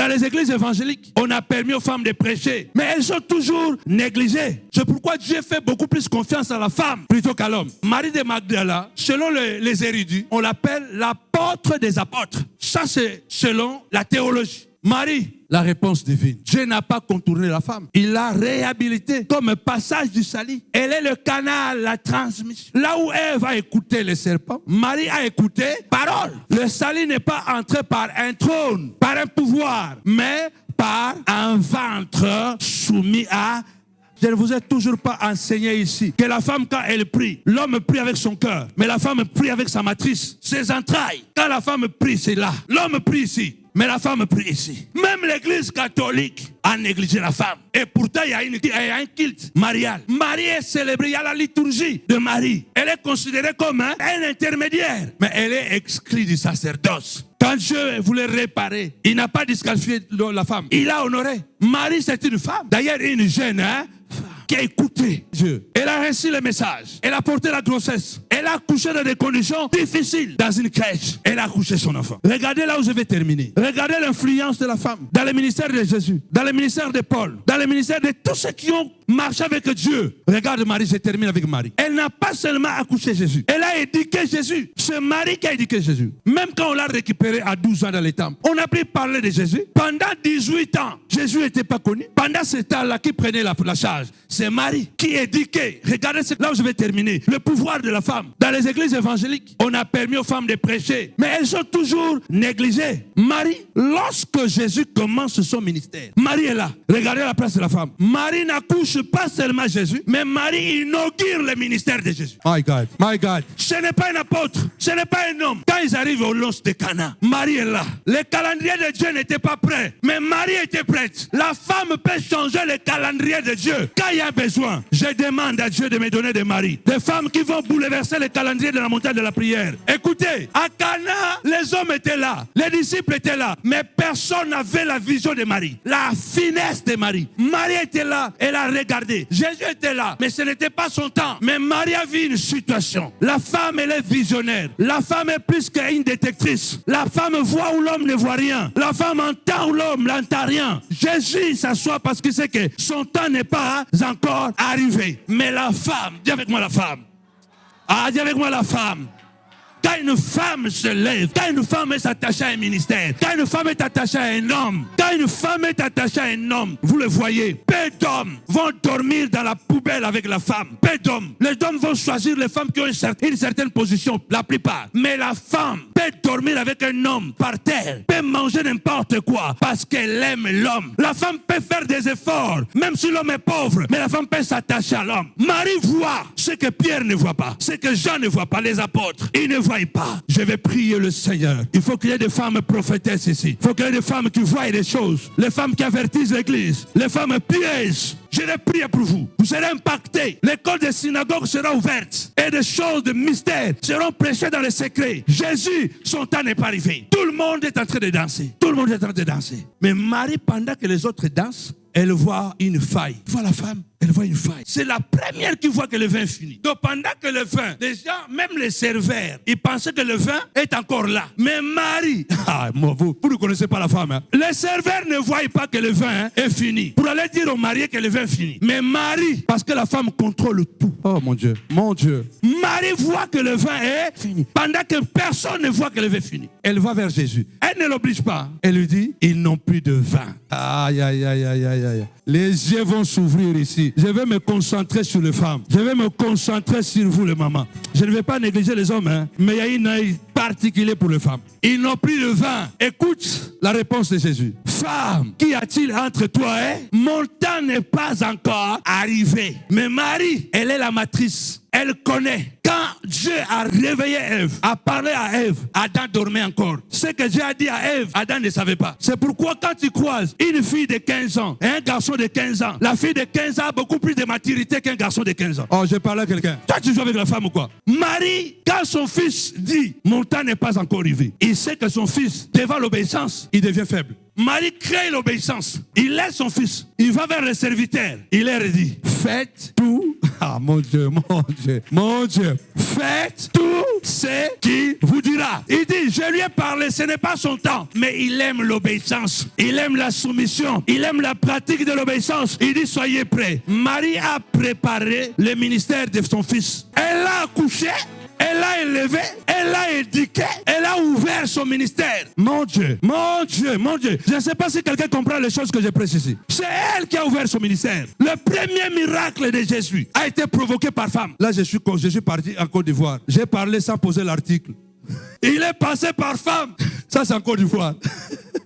Dans les églises évangéliques, on a permis aux femmes de prêcher, mais elles sont toujours négligées. C'est pourquoi Dieu fait beaucoup plus confiance à la femme plutôt qu'à l'homme. Marie de Magdala, selon les érudits, on l'appelle l'apôtre des apôtres. Ça, c'est selon la théologie. Marie, la réponse divine. Dieu n'a pas contourné la femme. Il l'a réhabilitée comme un passage du salut. Elle est le canal, la transmission. Là où Ève a écouté le serpent, Marie a écouté parole. Le salut n'est pas entré par un trône, par un pouvoir, mais par un ventre soumis à... Je ne vous ai toujours pas enseigné ici que la femme, quand elle prie, l'homme prie avec son cœur, mais la femme prie avec sa matrice, ses entrailles. Quand la femme prie, c'est là. L'homme prie ici, mais la femme prie ici. Même l'église catholique a négligé la femme. Et pourtant, il y a un culte marial. Marie est célébrée, il y a la liturgie de Marie. Elle est considérée comme un intermédiaire, mais elle est exclue du sacerdoce. Quand Dieu voulait réparer, il n'a pas disqualifié la femme. Il a honoré. Marie, c'est une femme. D'ailleurs, une jeune femme qui a écouté Dieu. Elle a reçu le message. Elle a porté la grossesse. Elle a accouché dans des conditions difficiles. Dans une crèche, elle a accouché son enfant. Regardez là où je vais terminer. Regardez l'influence de la femme dans le ministère de Jésus, dans le ministère de Paul, dans le ministère de tous ceux qui ont marché avec Dieu. Regarde Marie, je termine avec Marie. Elle n'a pas seulement accouché Jésus. Elle a éduqué Jésus. C'est Marie qui a éduqué Jésus. Même quand on l'a récupéré à 12 ans dans les temples, on a pu parler de Jésus. Pendant 18 ans, Jésus n'était pas connu. Pendant ce temps-là, qui prenait la charge? C'est Marie qui éduquait. Regardez là où je vais terminer. Le pouvoir de la femme. Dans les églises évangéliques, on a permis aux femmes de prêcher, mais elles sont toujours négligées. Marie, lorsque Jésus commence son ministère, Marie est là. Regardez la place de la femme. Marie n'accouche pas seulement Jésus, mais Marie inaugure le ministère de Jésus. My God, my God. Ce n'est pas un apôtre, ce n'est pas un homme. Quand ils arrivent au Los de Cana, Marie est là. Le calendrier de Dieu n'était pas prêt, mais Marie était prête. La femme peut changer le calendrier de Dieu quand il y a besoin. Je demande à Dieu de me donner des maris, des femmes qui vont bouleverser le calendrier de la montagne de la prière. Écoutez, à Cana, les hommes étaient là, les disciples étaient là, mais personne n'avait la vision de Marie, la finesse de Marie. Marie était là, elle a regardé. Jésus était là, mais ce n'était pas son temps. Mais Marie a vu une situation. La femme, elle est visionnaire. La femme est plus qu'une détectrice. La femme voit où l'homme ne voit rien. La femme entend où l'homme n'entend rien. Jésus s'assoit parce qu'il sait que son temps n'est pas encore arrivé. Mais la femme, dis avec moi la femme. Ah, dis avec moi la femme. Quand une femme se lève, quand une femme est attachée à un ministère, quand une femme est attachée à un homme, quand une femme est attachée à un homme, vous le voyez, peu d'hommes vont dormir dans la poubelle avec la femme. Peu d'hommes. Les hommes vont choisir les femmes qui ont une certaine position, la plupart. Mais la femme peut dormir avec un homme par terre, peut manger n'importe quoi parce qu'elle aime l'homme. La femme peut faire des efforts, même si l'homme est pauvre, mais la femme peut s'attacher à l'homme. Marie voit ce que Pierre ne voit pas, ce que Jean ne voit pas, les apôtres. Ils ne voient pas. Je vais prier le Seigneur. Il faut qu'il y ait des femmes prophétesses ici. Il faut qu'il y ait des femmes qui voient des choses. Les femmes qui avertissent l'église. Les femmes pièges. Je vais prier pour vous. Vous serez impactés. L'école des synagogues sera ouverte. Et des choses de mystère seront prêchées dans les secrets. Jésus, son temps n'est pas arrivé. Tout le monde est en train de danser. Tout le monde est en train de danser. Mais Marie, pendant que les autres dansent, elle voit une faille. Elle voit la femme, elle voit une faille. C'est la première qui voit que le vin finit. Donc pendant que le vin, les gens, même les serveurs, ils pensaient que le vin est encore là. Mais Marie, vous ne connaissez pas la femme. Hein? Les serveurs ne voient pas que le vin est fini. Pour aller dire au marié que le vin finit. Mais Marie, parce que la femme contrôle tout. Oh mon Dieu, mon Dieu. Marie voit que le vin est fini. Pendant que personne ne voit que le vin est fini. Elle va vers Jésus. Elle ne l'oblige pas. Elle lui dit, ils n'ont plus de vin. Aïe, aïe, aïe, aïe, aïe, aïe. Les yeux vont s'ouvrir ici. Je vais me concentrer sur les femmes. Je vais me concentrer sur vous, les mamans. Je ne vais pas négliger les hommes, hein, mais il y a une œil particulier pour les femmes. Ils n'ont plus de vin. Écoute la réponse de Jésus. Femme, qu'y a-t-il entre toi et mon temps n'est pas encore arrivé. Mais Marie, elle est la matrice. Elle connaît. Quand Dieu a réveillé Ève, a parlé à Ève, Adam dormait encore. Ce que Dieu a dit à Ève, Adam ne savait pas. C'est pourquoi quand tu croises une fille de 15 ans et un garçon de 15 ans, la fille de 15 ans a beaucoup plus de maturité qu'un garçon de 15 ans. Oh, je parle à quelqu'un. Toi, tu joues avec la femme ou quoi? Marie, quand son fils dit, mon temps n'est pas encore arrivé, il sait que son fils, devant l'obéissance, il devient faible. Marie crée l'obéissance. Il laisse son fils. Il va vers le serviteur. Il leur dit, faites tout Ah, mon Dieu, mon Dieu, mon Dieu. Faites tout ce qu'il vous dira. Il dit, je lui ai parlé, ce n'est pas son temps. Mais il aime l'obéissance. Il aime la soumission. Il aime la pratique de l'obéissance. Il dit, soyez prêts. Marie a préparé le ministère de son fils. Elle a accouché. Elle l'a élevé, elle l'a éduqué, elle a ouvert son ministère. Mon Dieu, mon Dieu, mon Dieu. Je ne sais pas si quelqu'un comprend les choses que je précise ici. C'est elle qui a ouvert son ministère. Le premier miracle de Jésus a été provoqué par femme. Là, je suis parti en Côte d'Ivoire. J'ai parlé sans poser l'article. Il est passé par femme. Ça, c'est en Côte d'Ivoire.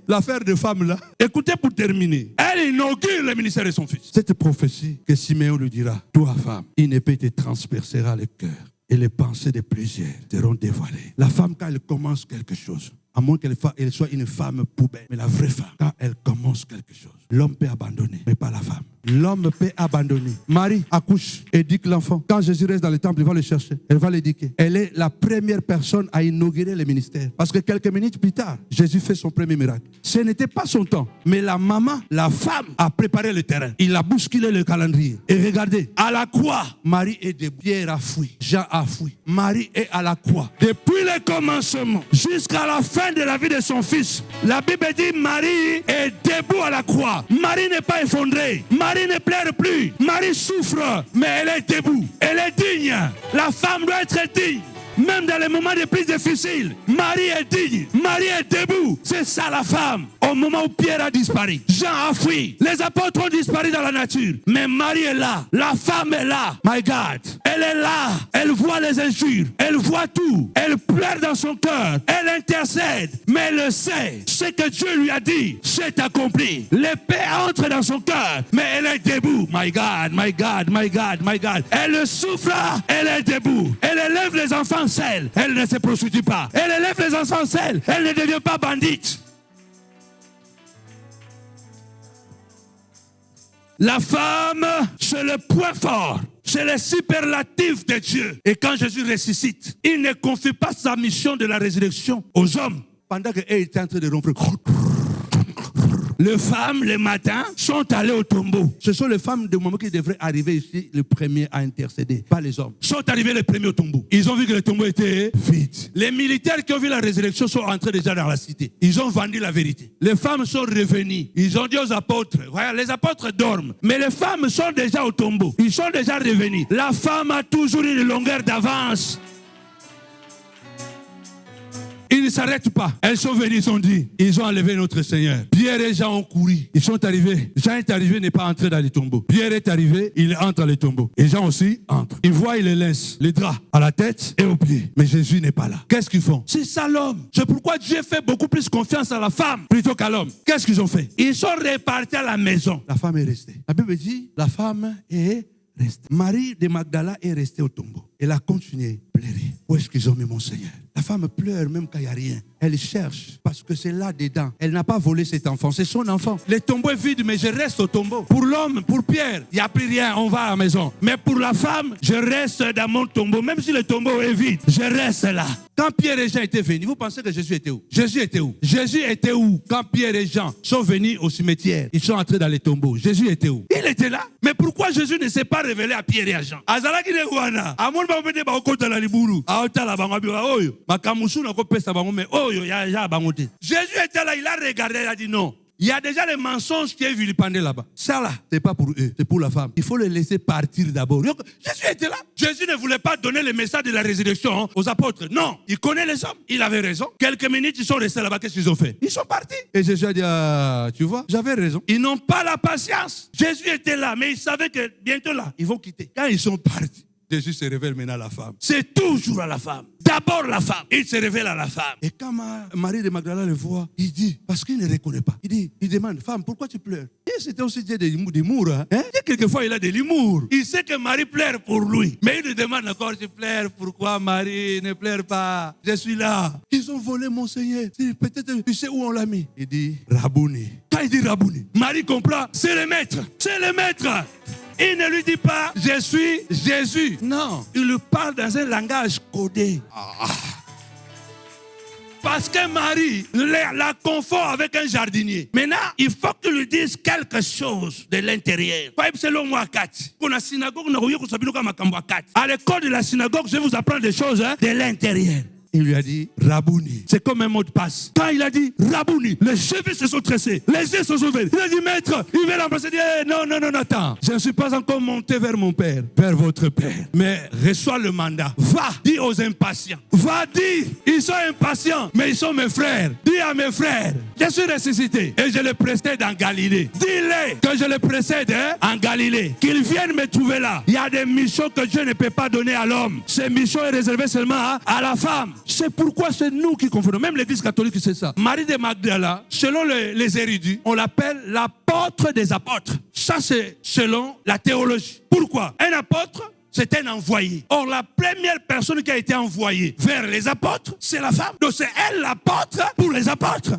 L'affaire de femme là. Écoutez pour terminer. Elle inaugure le ministère de son fils. Cette prophétie que Siméon lui dira, toi femme, une épée te transpercera le cœur. Et les pensées de plusieurs seront dévoilées. La femme, quand elle commence quelque chose, à moins qu'elle soit une femme poubelle, mais la vraie femme, quand elle commence quelque chose, l'homme peut abandonner, mais pas la femme. L'homme peut abandonner. Marie accouche, éduque l'enfant. Quand Jésus reste dans le temple, il va le chercher. Elle va l'éduquer. Elle est la première personne à inaugurer le ministère. Parce que quelques minutes plus tard, Jésus fait son premier miracle. Ce n'était pas son temps. Mais la maman, la femme, a préparé le terrain. Il a bousculé le calendrier. Et regardez, à la croix, Marie est de Pierre a fui. Jean a fui. Marie est à la croix. Depuis le commencement jusqu'à la fin de la vie de son fils, la Bible dit Marie est debout à la croix. Marie n'est pas effondrée. Marie ne pleure plus. Marie souffre, mais elle est debout. Elle est digne. La femme doit être digne. Même dans les moments les plus difficiles, Marie est digne. Marie est debout. C'est ça la femme. Au moment où Pierre a disparu, Jean a fui. Les apôtres ont disparu dans la nature. Mais Marie est là. La femme est là. My God. Elle est là. Elle voit les injures. Elle voit tout. Elle pleure dans son cœur. Elle intercède. Mais elle sait. Ce que Dieu lui a dit, c'est accompli. L'épée entre dans son cœur. Mais elle est debout. My God, my God, my God, my God. Elle souffre. Elle est debout. Elle élève les enfants seule. Elle ne se prostitue pas. Elle élève les enfants seule. Elle ne devient pas bandite. La femme, c'est le point fort. C'est le superlatif de Dieu. Et quand Jésus ressuscite, il ne confie pas sa mission de la résurrection aux hommes. Pendant qu'elle était en train de rompre. Les femmes, le matin, sont allées au tombeau. Ce sont les femmes de moment qui devraient arriver ici, le premier à intercéder, pas les hommes. Sont arrivés les premiers au tombeau. Ils ont vu que le tombeau était vide. Les militaires qui ont vu la résurrection sont entrés déjà dans la cité. Ils ont vendu la vérité. Les femmes sont revenues. Ils ont dit aux apôtres, voilà, les apôtres dorment. Mais les femmes sont déjà au tombeau. Ils sont déjà revenus. La femme a toujours une longueur d'avance. Ils ne s'arrêtent pas. Elles sont venues, ils ont dit, ils ont enlevé notre Seigneur. Pierre et Jean ont couru. Ils sont arrivés. Jean est arrivé, n'est pas entré dans les tombeaux. Pierre est arrivé, il entre dans les tombeaux. Et Jean aussi entre. Ils voient, ils les laissent, les draps à la tête et aux pieds. Mais Jésus n'est pas là. Qu'est-ce qu'ils font? C'est ça l'homme. C'est pourquoi Dieu fait beaucoup plus confiance à la femme plutôt qu'à l'homme. Qu'est-ce qu'ils ont fait? Ils sont répartis à la maison. La femme est restée. La Bible dit, la femme est restée. Marie de Magdala est restée au tombeau. Elle a continué à pleurer. Où est-ce qu'ils ont mis mon Seigneur? La femme pleure même quand il n'y a rien. Elle cherche parce que c'est là-dedans. Elle n'a pas volé cet enfant, c'est son enfant. Le tombeau est vide, mais je reste au tombeau. Pour l'homme, pour Pierre, il n'y a plus rien, on va à la maison. Mais pour la femme, je reste dans mon tombeau. Même si le tombeau est vide, je reste là. Quand Pierre et Jean étaient venus, vous pensez que Jésus était où? Jésus était où? Jésus était où? Quand Pierre et Jean sont venus au cimetière, ils sont entrés dans les tombeaux. Jésus était où? Il était là. Mais pourquoi Jésus ne s'est pas révélé à Pierre et à Jean? Jésus était là, il a regardé, il a dit non. Il y a déjà les mensonges qui est vilipendé là-bas. Ça là, c'est pas pour eux, c'est pour la femme. Il faut les laisser partir d'abord. Jésus était là. Jésus ne voulait pas donner le message de la résurrection aux apôtres. Non, il connaît les hommes. Il avait raison. Quelques minutes, ils sont restés là-bas. Qu'est-ce qu'ils ont fait? Ils sont partis. Et Jésus a dit, tu vois, j'avais raison. Ils n'ont pas la patience. Jésus était là, mais il savait que bientôt là, ils vont quitter. Quand ils sont partis, Jésus se révèle maintenant à la femme. C'est toujours à la femme. D'abord la femme. Il se révèle à la femme. Et quand Marie de Magdala le voit, il dit, parce qu'il ne reconnaît pas, il demande, femme, pourquoi tu pleures? Et c'était aussi Dieu d'humour. Hein? Et quelquefois, il a de l'humour. Il sait que Marie pleure pour lui. Mais il lui demande encore, tu pleures, pourquoi Marie ne pleure pas? Je suis là. Ils ont volé mon Seigneur. Peut-être tu sais où on l'a mis. Il dit, Rabouni. Quand il dit Rabouni, Marie comprend, c'est le maître. C'est le maître. Il ne lui dit pas, je suis Jésus. Non, il lui parle dans un langage codé. Parce que Marie la confond avec un jardinier. Maintenant, il faut qu'il lui dise quelque chose de l'intérieur. À l'école de la synagogue, je vais vous apprendre des choses de l'intérieur. Il lui a dit Rabouni. C'est comme un mot de passe. Quand il a dit Rabouni, les cheveux se sont tressés, les yeux se sont ouverts. Il a dit Maître, il veut l'embrasser. Il dit non, attends. Je ne suis pas encore monté vers mon père, vers votre père. Mais reçois le mandat. Va, dis aux impatients. Va, dis, ils sont impatients, mais ils sont mes frères. Dis à mes frères, je suis ressuscité et je les précède en Galilée. Dis-les que je les précède en Galilée. Qu'ils viennent me trouver là. Il y a des missions que Dieu ne peut pas donner à l'homme. Ces missions sont réservées seulement à la femme. C'est pourquoi c'est nous qui confondons. Même l'Église catholique, c'est ça. Marie de Magdala, selon les érudits, on l'appelle l'apôtre des apôtres. Ça, c'est selon la théologie. Pourquoi? Un apôtre, c'est un envoyé. Or, la première personne qui a été envoyée vers les apôtres, c'est la femme. Donc, c'est elle l'apôtre pour les apôtres.